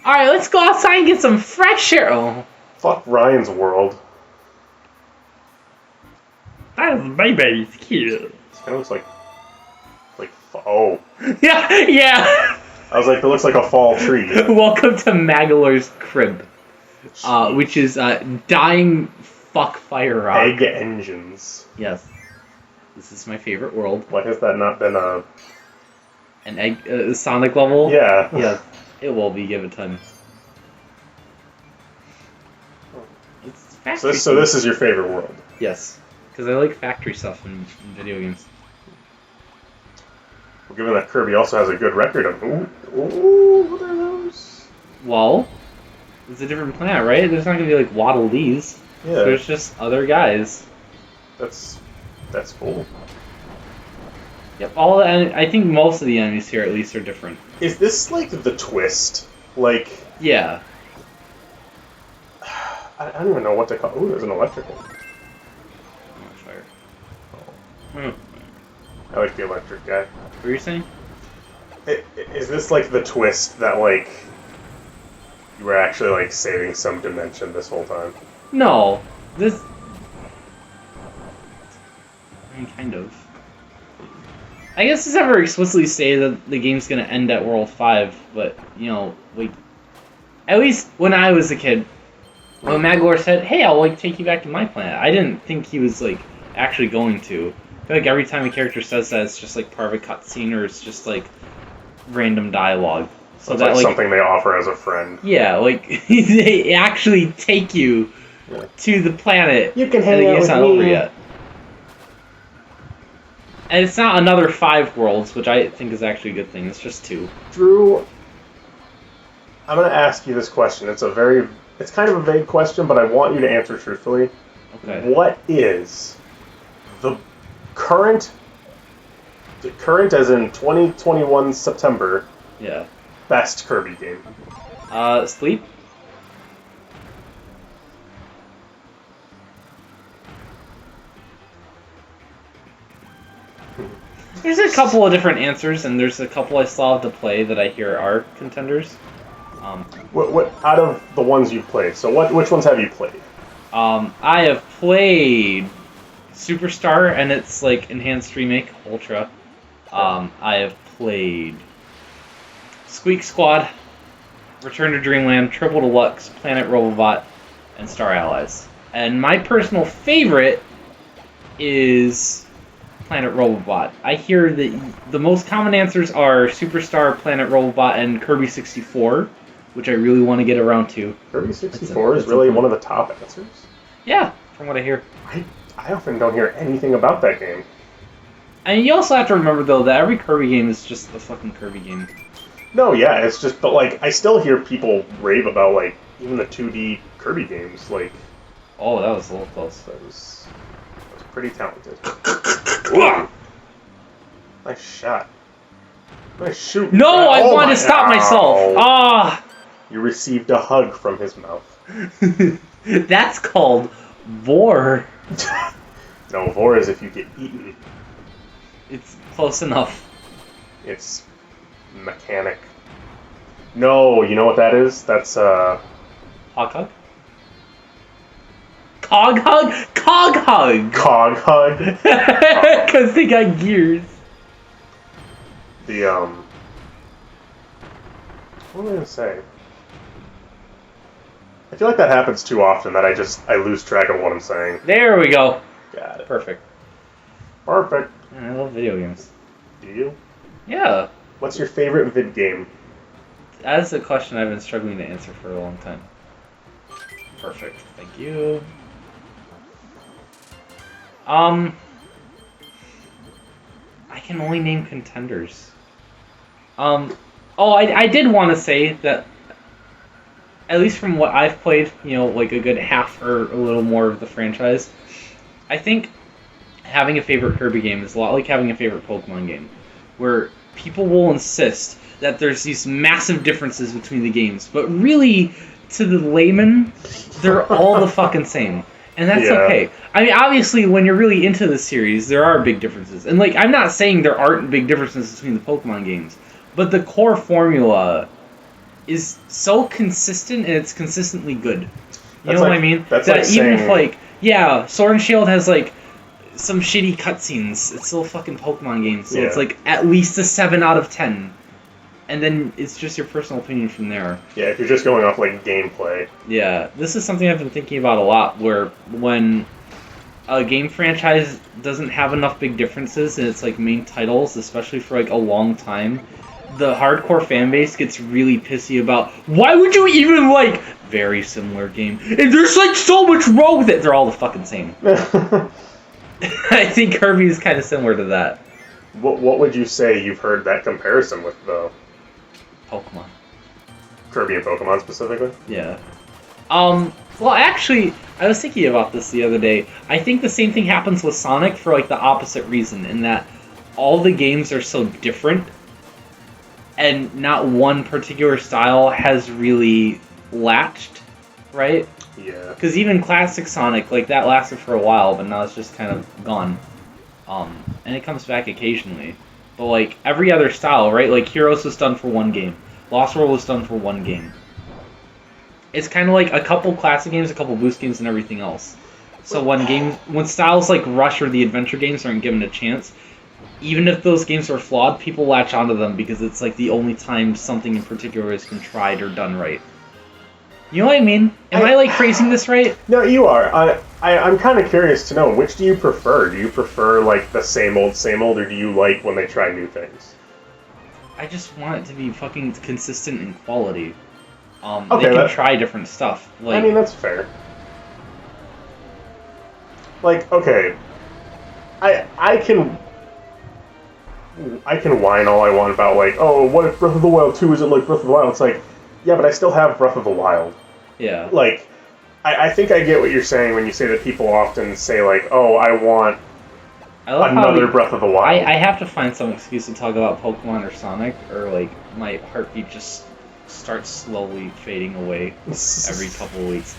Alright, let's go outside and get some fresh air. Oh. Fuck Ryan's world. That is my baby's cute. This kind of looks like oh. Yeah. I was like, it looks like a fall tree. Welcome to Magalor's crib, which is dying fuck fire rock. Egg engines. Yes, this is my favorite world. Why has that not been an egg Sonic level? Yeah. Yes, it will be. Give it time. It's factory. So this is your favorite world. Yes, because I like factory stuff in video games. Well, given that Kirby also has a good record of ooh, what are those? Well, it's a different planet, right? There's not gonna be like Waddle Dees. Yeah. There's just other guys. That's cool. Yep. I think most of the enemies here, at least, are different. Is this like the twist? Like. Yeah. I don't even know what to call. Ooh, there's an electrical. Fire. Oh. I like the electric guy. What were you saying? Is this like the twist that like you were actually like saving some dimension this whole time? No. This. I mean, kind of. I guess it's never explicitly stated that the game's gonna end at World 5, but, you know, like, at least when I was a kid, when Magalor said, hey, I'll, like, take you back to my planet, I didn't think he was, like, actually going to. I feel like every time a character says that, it's just, like, part of a cutscene, or it's just, like, random dialogue. So it's like something they offer as a friend. Yeah, like, they actually take you to the planet. You can hang out with not me. over yet. And it's not another 5 worlds, which I think is actually a good thing. It's just 2. Drew, I'm going to ask you this question. It's kind of a vague question, but I want you to answer truthfully. Okay. What is the current as in 2021 September, Yeah. best Kirby game? Sleep? There's a couple of different answers, and there's a couple I still have to play that I hear are contenders. What out of the ones you've played? So which ones have you played? I have played Superstar and its like enhanced remake Ultra. I have played Squeak Squad, Return to Dreamland, Triple Deluxe, Planet Robobot, and Star Allies. And my personal favorite is Planet Robobot. I hear that the most common answers are Superstar, Planet Robobot, and Kirby 64, which I really want to get around to. Kirby 64 is really one of the top answers? Yeah, from what I hear. I often don't hear anything about that game. And you also have to remember, though, that every Kirby game is just a fucking Kirby game. No, yeah, it's just, but like, I still hear people rave about, like, even the 2D Kirby games, like... Oh, that was a little close. That was pretty talented. Ooh. Nice shot. Nice shoot. No, I wanted to stop myself. Ah! You received a hug from his mouth. That's called vor. No, vor is if you get eaten. It's close enough. It's mechanic. No, you know what that is? That's Hog hug? Cog hug? Cog hug! Cog hug. Because they got gears. What am I gonna say? I feel like that happens too often that I lose track of what I'm saying. There we go. Got it. Perfect. Perfect. I love video games. Do you? Yeah. What's your favorite vid game? That's a question I've been struggling to answer for a long time. Perfect. Thank you. I can only name contenders. I did want to say that, at least from what I've played, you know, like a good half or a little more of the franchise, I think having a favorite Kirby game is a lot like having a favorite Pokemon game, where people will insist that there's these massive differences between the games, but really, to the layman, they're all the fucking same. And that's okay. I mean, obviously, when you're really into the series, there are big differences. And, like, I'm not saying there aren't big differences between the Pokemon games, but the core formula is so consistent and it's consistently good. You That's know what like- I mean? that's that like even if saying- like, yeah, Sword and Shield has like some shitty cutscenes, it's still a fucking Pokemon game, so it's Yeah. like at least a 7 out of 10. And then it's just your personal opinion from there. Yeah, if you're just going off like gameplay. Yeah, this is something I've been thinking about a lot, where when a game franchise doesn't have enough big differences in its like main titles, especially for like a long time, the hardcore fan base gets really pissy about, why would you even like very similar game? And there's like so much wrong with it. They're all the fucking same. I think Kirby is kind of similar to that. What would you say you've heard that comparison with, though? Pokemon. Kirby and Pokemon specifically? Yeah. Well, actually, I was thinking about this the other day. I think the same thing happens with Sonic for, like, the opposite reason, in that all the games are so different, and not one particular style has really latched, right? Yeah. Because even classic Sonic, like, that lasted for a while, but now it's just kind of gone. And it comes back occasionally. But, like, every other style, right? Like, Heroes was done for one game. Lost World was done for one game. It's kind of like a couple classic games, a couple boost games, and everything else. So when styles like Rush or the adventure games aren't given a chance, even if those games are flawed, people latch onto them because it's like the only time something in particular has been tried or done right. You know what I mean? Am I like phrasing this right? No, you are. I'm kind of curious to know, which do you prefer? Do you prefer, like, the same old, or do you like when they try new things? I just want it to be fucking consistent in quality. Okay, they can try different stuff. Like, I mean, that's fair. Like, okay, I can whine all I want about, like, oh, what if Breath of the Wild 2 isn't like Breath of the Wild? It's like, yeah, but I still have Breath of the Wild. yeah. Like, I think I get what you're saying when you say that people often say, like, oh, I want I love another how Breath of the Wild. I have to find some excuse to talk about Pokemon or Sonic, or like my heartbeat just starts slowly fading away every couple of weeks.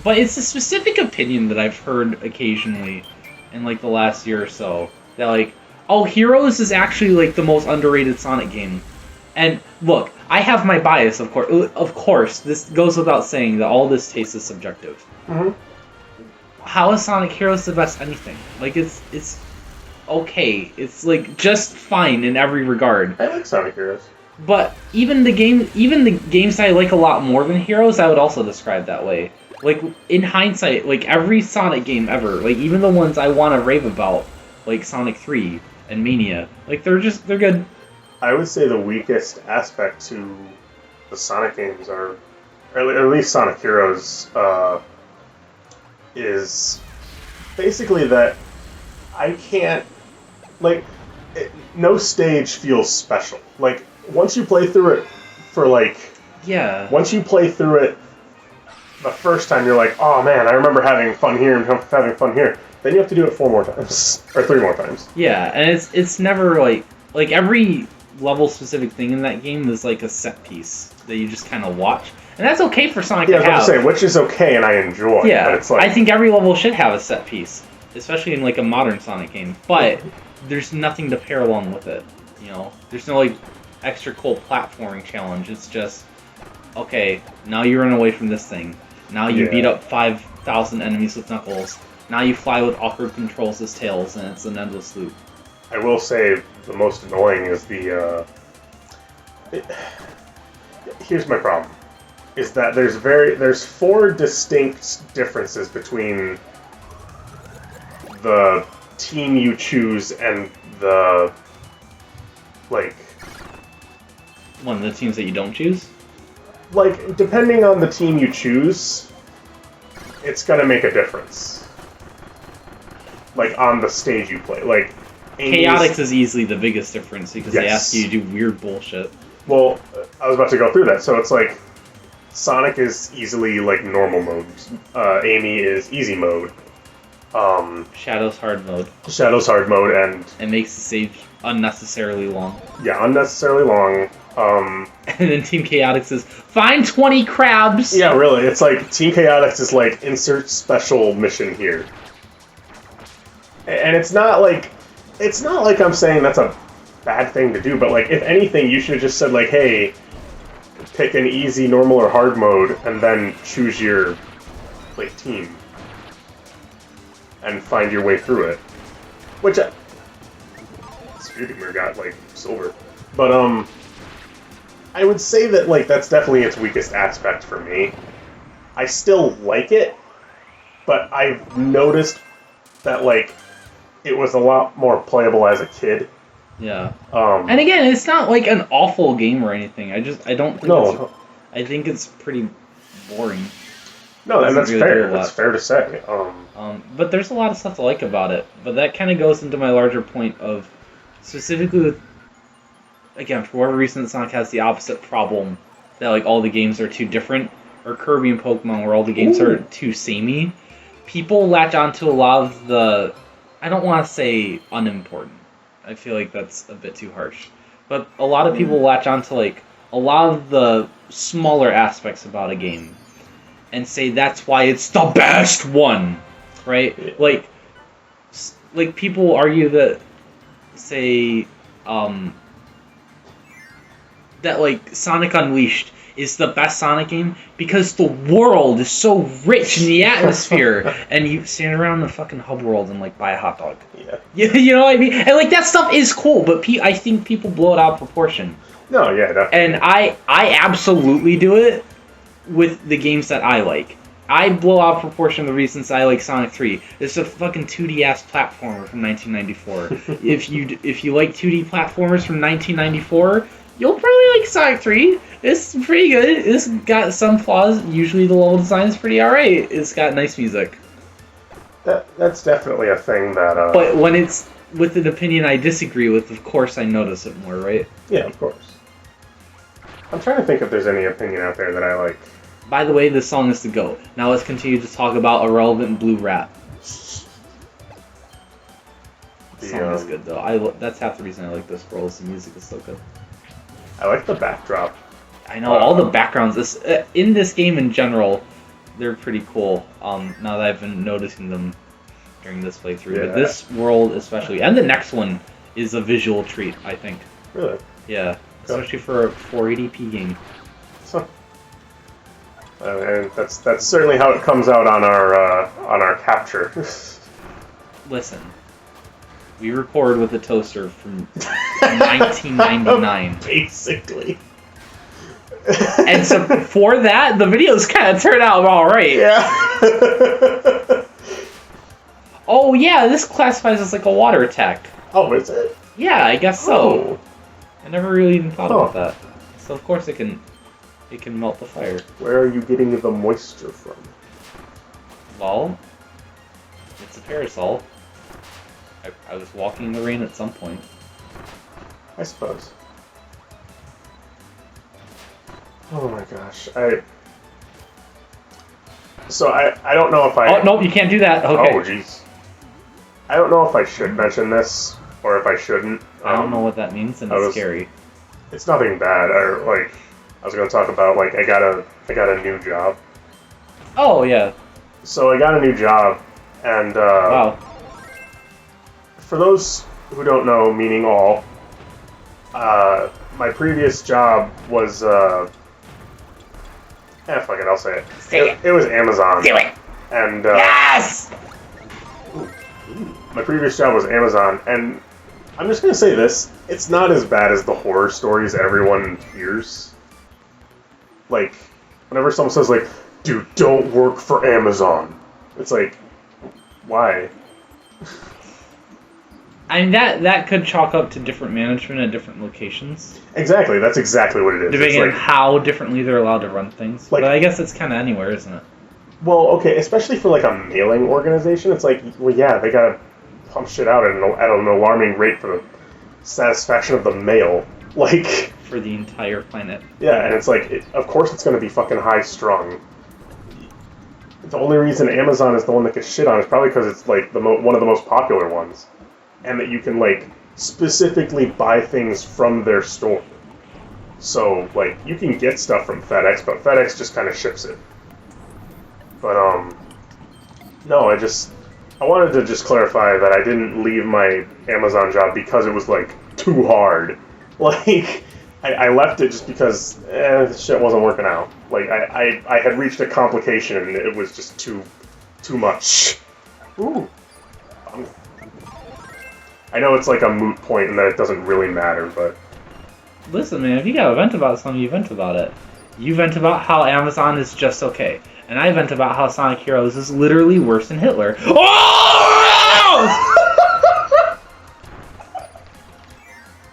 But it's a specific opinion that I've heard occasionally in like the last year or so, that like, oh, Heroes is actually like the most underrated Sonic game. And look, I have my bias, of course. Of course, this goes without saying that all this taste is subjective. Mhm. How is Sonic Heroes the best anything? Like, it's okay. It's like just fine in every regard. I like Sonic Heroes. But even the games that I like a lot more than Heroes, I would also describe that way. Like, in hindsight, like every Sonic game ever, like even the ones I want to rave about, like Sonic 3 and Mania, like they're good. I would say the weakest aspect to the Sonic games are, or at least Sonic Heroes, is basically that I can't, like, no stage feels special. Like, once you play through it for, like, Yeah. once you play through it the first time, you're like, oh man, I remember having fun here and having fun here. Then you have to do it 4 more times, or 3 more times. Yeah, and it's never like every level specific thing in that game is like a set piece that you just kind of watch, and that's okay for Sonic Yeah, I to was about have. to say, which is okay and I enjoy. Yeah, But it's like, I think every level should have a set piece, especially in like a modern Sonic game. But there's nothing to pair along with it. You know, there's no like extra cool platforming challenge. It's just, okay, now you run away from this thing. Now you beat up 5,000 enemies with Knuckles. Now you fly with awkward controls as Tails, and it's an endless loop. I will say the most annoying is here's my problem. Is that there's 4 distinct differences between the team you choose and the, like, One of the teams that you don't choose? like, depending on the team you choose, it's gonna make a difference. Like, on the stage you play. Like, Chaotix is easily the biggest difference because they Yes. ask you to do weird bullshit. Well, I was about to go through that. So it's like, Sonic is easily, like, normal mode. Amy is easy mode. Shadow's hard mode. Shadow's hard mode, and, It makes the stage unnecessarily long. yeah, unnecessarily long. And then Team Chaotix is, find 20 crabs! Yeah, really, it's like, Team Chaotix is like, insert special mission here. And it's not like I'm saying that's a bad thing to do, but, like, if anything, you should have just said, like, hey, pick an easy, normal, or hard mode, and then choose your like team and find your way through it. Which Scootimer got like silver, but I would say that like that's definitely its weakest aspect for me. I still like it, but I've noticed that like it was a lot more playable as a kid. Yeah. And again, it's not like an awful game or anything. I don't think I think it's pretty boring. No, and that's fair. That's fair to say. But there's a lot of stuff to like about it. But that kind of goes into my larger point of, specifically with, again, for whatever reason, Sonic has the opposite problem that like all the games are too different, or Kirby and Pokemon where all the games are too samey. People latch onto a lot of the, I don't want to say unimportant. I feel like that's a bit too harsh. But a lot of people latch onto like a lot of the smaller aspects about a game and say that's why it's the best one, right? Yeah. Like people argue that, say, that like Sonic Unleashed is the best Sonic game because the world is so rich in the atmosphere, and you stand around in the fucking hub world and like buy a hot dog. Yeah. You know what I mean? And like that stuff is cool, but I think people blow it out of proportion. No, yeah, definitely. And I absolutely do it with the games that I like. I blow out of proportion the reasons I like Sonic 3. It's a fucking 2D ass platformer from 1994. If you like 2D platformers from 1994, you'll probably like Sonic 3. It's pretty good. It's got some flaws. Usually the level design is pretty alright. It's got nice music. That's definitely a thing that... But when it's with an opinion I disagree with, of course I notice it more, right? Yeah, of course. I'm trying to think if there's any opinion out there that I like. By the way, this song is the GOAT. Now let's continue to talk about irrelevant blue rap. The song is good, though. That's half the reason I like this world, is the music is so good. I like the backdrop. I know, all the backgrounds. In this game in general, they're pretty cool, now that I've been noticing them during this playthrough. Yeah. But this world especially, and the next one, is a visual treat, I think. Really? Yeah, especially for a 480p game. So, and that's certainly how it comes out on our capture. Listen, we record with a toaster from 1999. Basically. And so for that, the videos kind of turn out all right. Yeah. Oh yeah, this classifies as like a water attack. Oh, is it? Yeah, I guess so. Oh. I never really even thought about that. So of course it can melt the fire. Where are you getting the moisture from? Well, it's a parasol. I was walking in the rain at some point. I suppose. Oh my gosh. I don't know if I... Oh, nope, you can't do that. Okay. Oh, jeez. I don't know if I should mention this, or if I shouldn't. I don't know what that means, and it's scary. It's nothing bad. I was going to talk about, like, I got a new job. Oh, yeah. So I got a new job, and, wow. For those who don't know, meaning all, my previous job was, fuck it, I'll say it. Say it. It was Amazon. Do it. And, yes! My previous job was Amazon, and I'm just going to say this, it's not as bad as the horror stories everyone hears. Like, whenever someone says, like, dude, don't work for Amazon, it's like, why? I mean, that could chalk up to different management at different locations. Exactly, that's exactly what it is. Depending on how differently they're allowed to run things. Like, but I guess it's kind of anywhere, isn't it? Well, okay, especially for, like, a mailing organization, it's like, well, yeah, they gotta pump shit out at an alarming rate for the satisfaction of the mail. Like... For the entire planet. Yeah, and it's like, of course it's gonna be fucking high-strung. The only reason Amazon is the one that gets shit on is probably because it's, like, one of the most popular ones. And that you can, like, specifically buy things from their store. So, like, you can get stuff from FedEx, but FedEx just kind of ships it. But, no, I wanted to just clarify that I didn't leave my Amazon job because it was, like, too hard. Like, I left it just because shit wasn't working out. Like I had reached a complication and it was just too much. Ooh. I know it's like a moot point and that it doesn't really matter, but Listen, man, if you gotta vent about something, you vent about it. You vent about how Amazon is just okay. And I vent about how Sonic Heroes is literally worse than Hitler. Oh!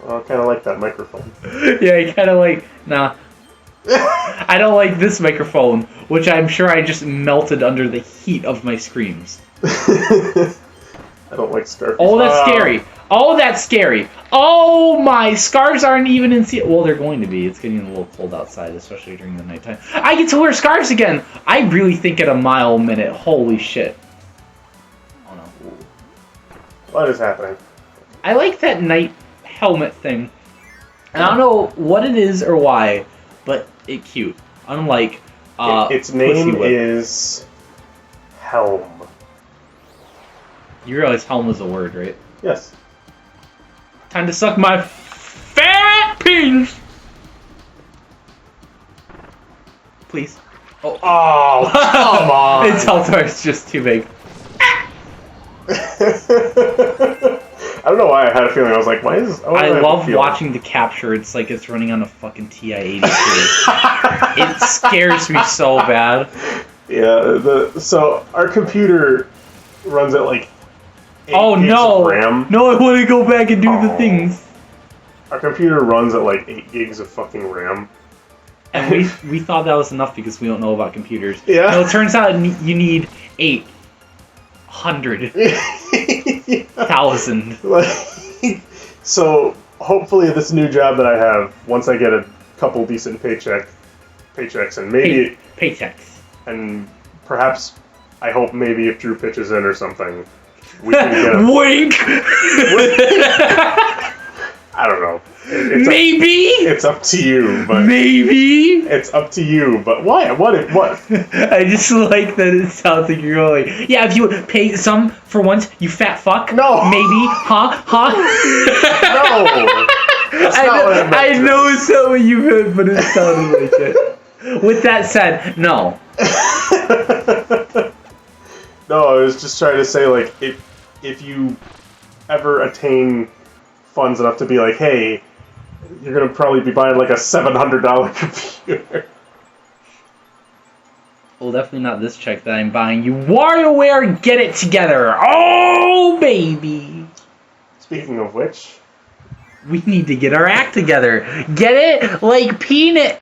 I kind of like that microphone. Yeah, you kind of like... Nah. I don't like this microphone, which I'm sure I just melted under the heat of my screams. I don't like Scarface. Oh, that's scary. Oh, that's scary. Oh, my scarves aren't even in... Well, they're going to be. It's getting a little cold outside, especially during the nighttime. I get to wear scarves again. I really think at a mile a minute. Holy shit. Oh, no. What is happening? I like that night helmet thing. And I don't know what it is or why, but it's cute. Unlike its name is Helm. You realize helm is a word, right? Yes. Time to suck my fat penis. Please. Oh, come on! It's Altar, it's just too big. I don't know why I had a feeling. I was like, why is... I love watching the capture. It's like it's running on a fucking TI-83. It scares me so bad. Yeah, so our computer runs at like 8 gigs of RAM. No, I want to go back and do the things. Our computer runs at like 8 gigs of fucking RAM. And we thought that was enough because we don't know about computers. Yeah. No, it turns out you need 800,000. So hopefully this new job that I have, once I get a couple decent paychecks, and maybe paychecks, and perhaps I hope maybe if Drew pitches in or something, we can get a wink. I don't know. Maybe it's up to you, but maybe it's up to you. But why? What? I just like that it sounds like you're going. Yeah, if you would pay some for once, you fat fuck. No. Maybe, huh? No. That's not what I meant. I know it's not what you meant, but it sounded like it. With that said, no. No, I was just trying to say, like, if you ever attain funds enough to be like, hey, you're gonna probably be buying like a $700 computer. Well, definitely not this check that I'm buying. You WarioWare, get it together. Oh, baby. Speaking of which, we need to get our act together. Get it? Like peanut.